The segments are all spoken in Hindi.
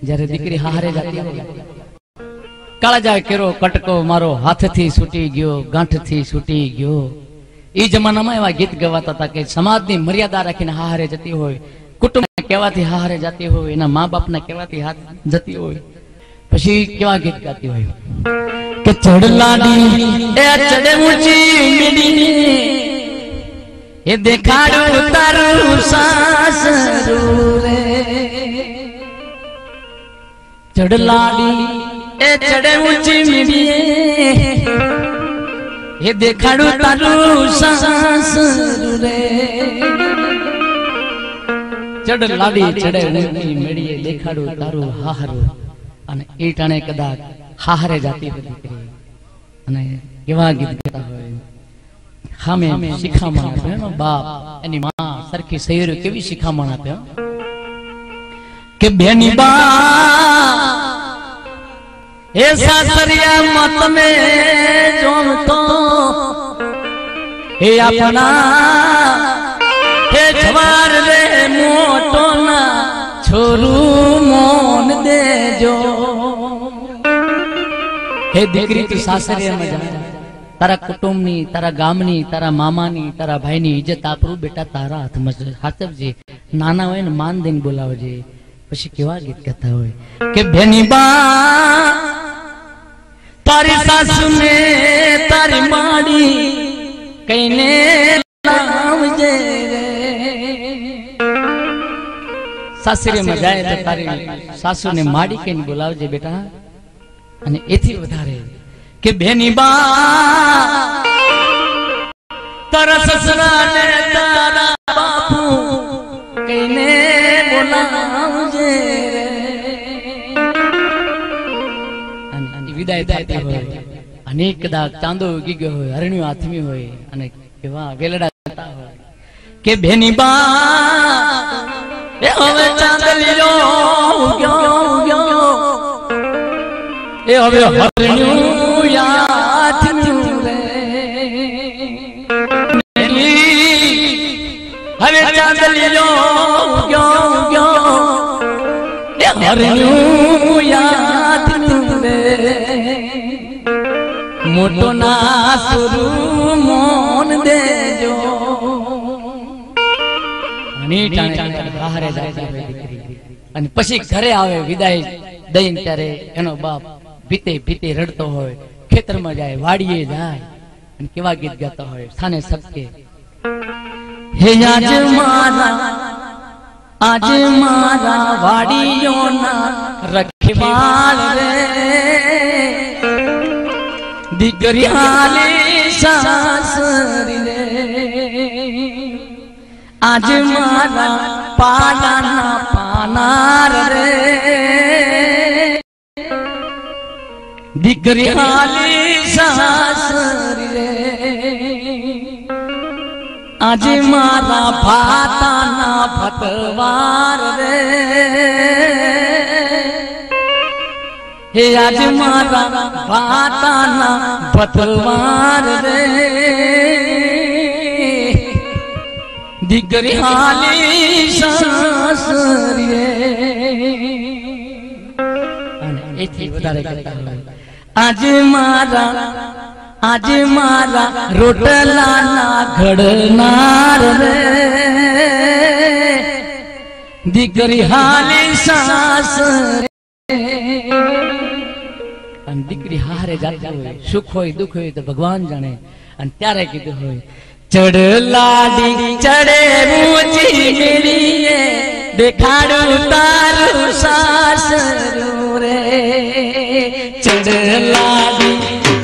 जયારે दीकरी हारे जाती हो काळजा केरो कटको मारो हाथ थी छूटी गयो गांठ थी छूटी गयो। ई जमाना में एवा गीत गवाता था कि समाज नी मर्यादा रखीने हारे जती होय, कुटुंब केवाथी हारे जाती होय, एना माँ बाप ने केवाथी हाथ जती होय, पछी केवा गीत गाती होय के चढ़ लाडी ए चढ़े ऊंची मिडी ए देखाड़ो तारू सासरू रे। चढ़ लाडी ए चढ़े ऊंची मिडी ये देखाड़ू तारू सासरू रे। चढ़ लाडी चढ़े ऊंची मिडी देखाड़ू तारू हाहरू अने ई टाणे कदाच हारे जाती हो दीकरी अने केवा गीत गाता होय। हामे शिखामण आपे बाप एनी मां सरखी सैर केवी शिखामण आपे के बेनी बा ए सासरिया मत में जोम तो हे अपना हे जवार रे मोटो ना छोरू मोन दे जो। हे दीकरी तू सासरिया में जा तारा कुटुंब नी तारा गाम नी तारा मामा नी तारा भाई नी इज्जत आपरू बेटा तारा हाथ में हाचवजे, नाना होय ने मान देने बोलावजे। पछी केवा गीत गाता होय के बेनी बा तारी सासु ने तारी माड़ी कईने लावजे रे। सासरे में जाए तो तारी सासु ने माड़ी कईने बोलावजे बेटा। अने एथी वधारे के बेनी बा तारा ससरा ने तारा बापू कईने बोलावजे रे। विदाय थाती होय अनेक कदाच चांदो उगी गयो होय, हरणियो आथमी होय अने केवा वेलड़ा गाता होय के बेनी बा ए हवे चांदलियो उग्यो उग्यो ए हवे हरणियो याथमी रे। हवे चांदलियो उग्यो उग्यो ए हरणियो याथमी मोटो ना सुरू मोन दे जो। अने टाणे हारे जाती होय दीकरी अने पछी घरे आवे विदाय दईने त्यारे एनो बाप भीते भीते रड़तो होय, खेतर में जाए वाड़ीए जाए अने केवा गीत गाता होय थाने सबके हे आज मारा वाड़ियो ना रखवाल रे। दीकरी हाली सासरी रे आज मारा पाला ना पानार रे। दीकरी हाली सासरी रे आज मारा भाता ना भतवार रे। हे आज मारा भाता ना भतवार रे। दीकरी हाली सासरी रे एथी वधारे गाता होय आज मारा रोटला ना घड़नार रे। दीकरी हाली सासरी अन दीकरी हारे जाती होय, सुख होय दुख होय तो भगवान जाने। अन त्यारे कीधुं होय चढ़ लाडी चढ़े ऊंची मिडीए देखाड़ू तारू सासरू रे। चढ़ लाडी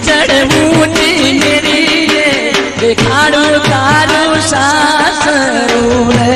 चढ़े ऊंची मिडीए देखाड़ू तारू सासरू रे।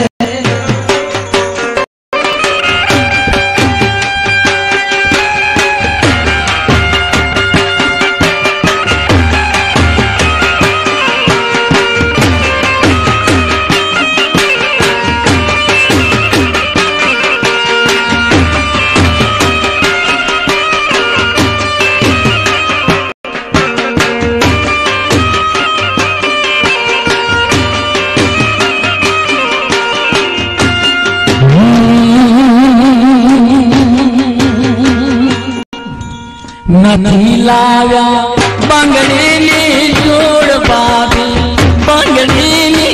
નથી લાવ્યા બંગડીની જોડ બાબી બંગડીની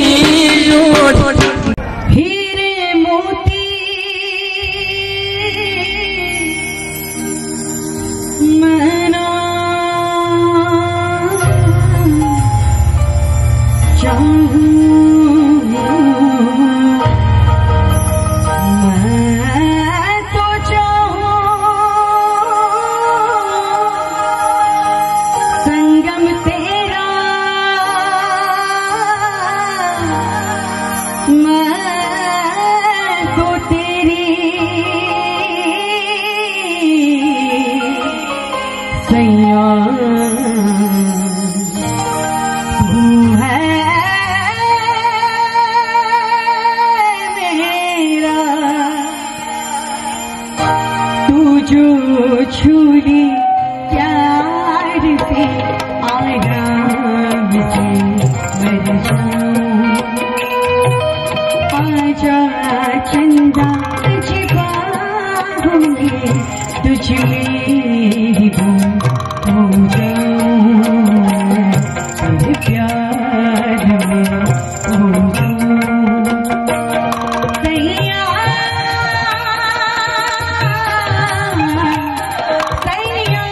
જોડ हीरे मोती मना चाहूं मैं तो चाहूं संगम तेरा मैं तो तेरी सैया तू है मेरा तू जो छूली प्यार से आराम से मर जाऊं आजा चंदा तुझे बाहोंगे तुझ में ही हो जाऊं तेरे प्यार में हो जाऊं सैया सैया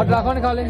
और ड्रागन खा ले।